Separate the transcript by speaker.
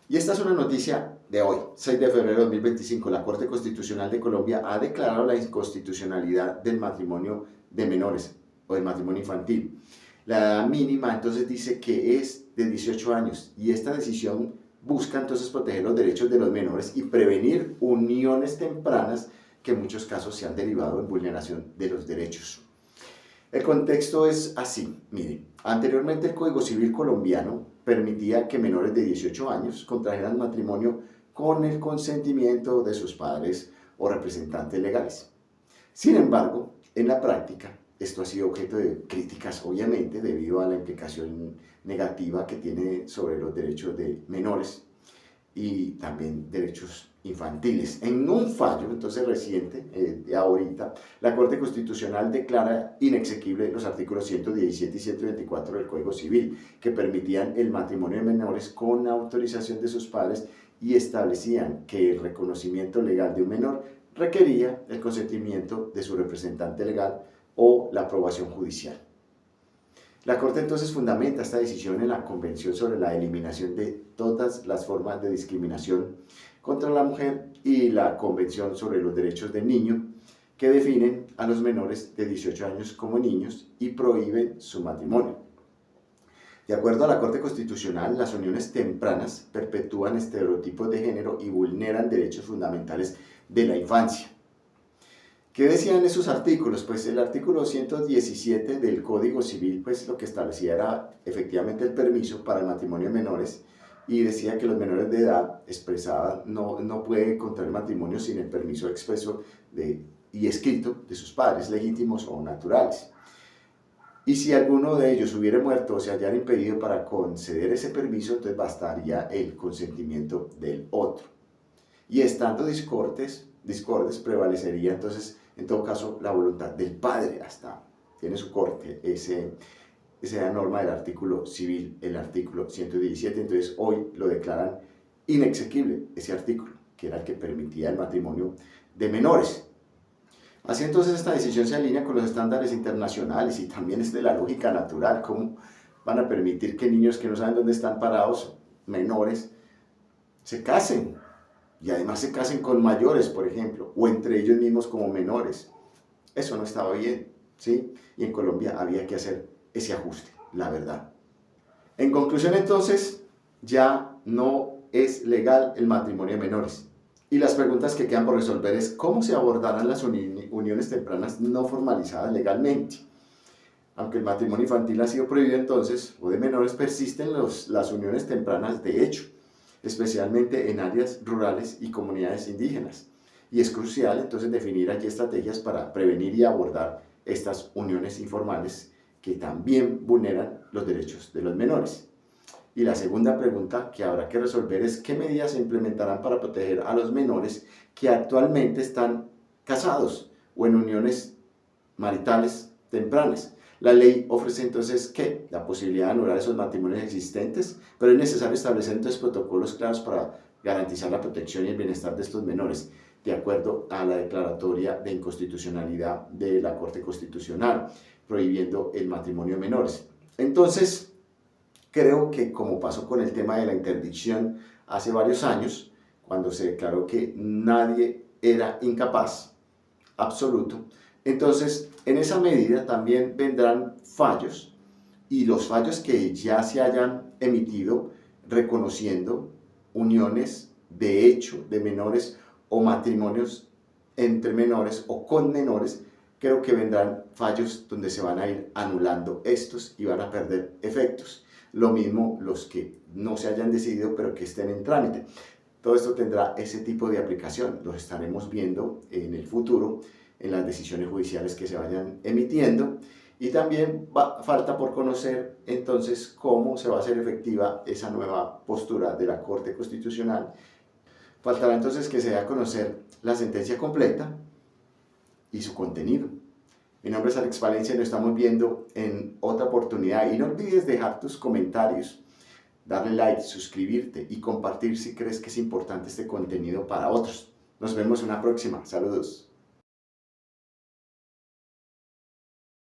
Speaker 1: Y esta es una noticia de hoy, 6 de febrero de 2025. La Corte Constitucional de Colombia ha declarado la inconstitucionalidad del matrimonio de menores o del matrimonio infantil. La edad mínima entonces dice que es de 18 años y esta decisión busca entonces proteger los derechos de los menores y prevenir uniones tempranas que en muchos casos se han derivado en vulneración de los derechos. El contexto es así, miren, anteriormente el Código Civil colombiano permitía que menores de 18 años contrajeran matrimonio con el consentimiento de sus padres o representantes legales. Sin embargo, en la práctica, esto ha sido objeto de críticas, obviamente, debido a la implicación negativa que tiene sobre los derechos de menores y también derechos infantiles. En un fallo, entonces reciente, de ahorita, la Corte Constitucional declara inexequible los artículos 117 y 124 del Código Civil, que permitían el matrimonio de menores con autorización de sus padres y establecían que el reconocimiento legal de un menor requería el consentimiento de su representante legal o la aprobación judicial. La Corte entonces fundamenta esta decisión en la Convención sobre la Eliminación de todas las formas de discriminación contra la mujer y la Convención sobre los Derechos del Niño, que definen a los menores de 18 años como niños y prohíben su matrimonio. De acuerdo a la Corte Constitucional, las uniones tempranas perpetúan estereotipos de género y vulneran derechos fundamentales de la infancia. ¿Qué decían esos artículos? Pues el artículo 117 del Código Civil, pues lo que establecía era efectivamente el permiso para el matrimonio de menores y decía que los menores de edad expresaban no pueden contraer matrimonio sin el permiso expreso y escrito de sus padres legítimos o naturales. Y si alguno de ellos hubiera muerto o se hallara impedido para conceder ese permiso, entonces bastaría el consentimiento del otro. Y estando discordes prevalecería entonces, en todo caso, la voluntad del padre. Hasta tiene su corte esa norma del artículo civil, el artículo 117. Entonces hoy lo declaran inexequible ese artículo, que era el que permitía el matrimonio de menores. Así entonces esta decisión se alinea con los estándares internacionales y también es de la lógica natural. ¿Cómo van a permitir que niños que no saben dónde están parados, menores, se casen? Y además se casen con mayores, por ejemplo, o entre ellos mismos como menores. Eso no estaba bien, ¿sí? Y en Colombia había que hacer ese ajuste, la verdad. En conclusión, entonces, ya no es legal el matrimonio de menores. Y las preguntas que quedan por resolver es cómo se abordarán las uniones tempranas no formalizadas legalmente. Aunque el matrimonio infantil ha sido prohibido entonces, o de menores, persisten las uniones tempranas de hecho, especialmente en áreas rurales y comunidades indígenas. Y es crucial entonces definir allí estrategias para prevenir y abordar estas uniones informales que también vulneran los derechos de los menores. Y la segunda pregunta que habrá que resolver es qué medidas se implementarán para proteger a los menores que actualmente están casados o en uniones maritales tempranas. La ley ofrece entonces, ¿qué? La posibilidad de anular esos matrimonios existentes, pero es necesario establecer entonces protocolos claros para garantizar la protección y el bienestar de estos menores, de acuerdo a la declaratoria de inconstitucionalidad de la Corte Constitucional, prohibiendo el matrimonio de menores. Entonces, creo que como pasó con el tema de la interdicción hace varios años, cuando se declaró que nadie era incapaz absoluto, entonces en esa medida también vendrán fallos y los fallos que ya se hayan emitido reconociendo uniones de hecho de menores o matrimonios entre menores o con menores, creo que vendrán fallos donde se van a ir anulando estos y van a perder efectos. Lo mismo los que no se hayan decidido pero que estén en trámite. Todo esto tendrá ese tipo de aplicación, los estaremos viendo en el futuro en las decisiones judiciales que se vayan emitiendo y también falta por conocer entonces cómo se va a hacer efectiva esa nueva postura de la Corte Constitucional. Faltará entonces que se dé a conocer la sentencia completa y su contenido. Mi nombre es Alex Valencia y nos estamos viendo en otra oportunidad y no olvides dejar tus comentarios, darle like, suscribirte y compartir si crees que es importante este contenido para otros. Nos vemos en una próxima. Saludos.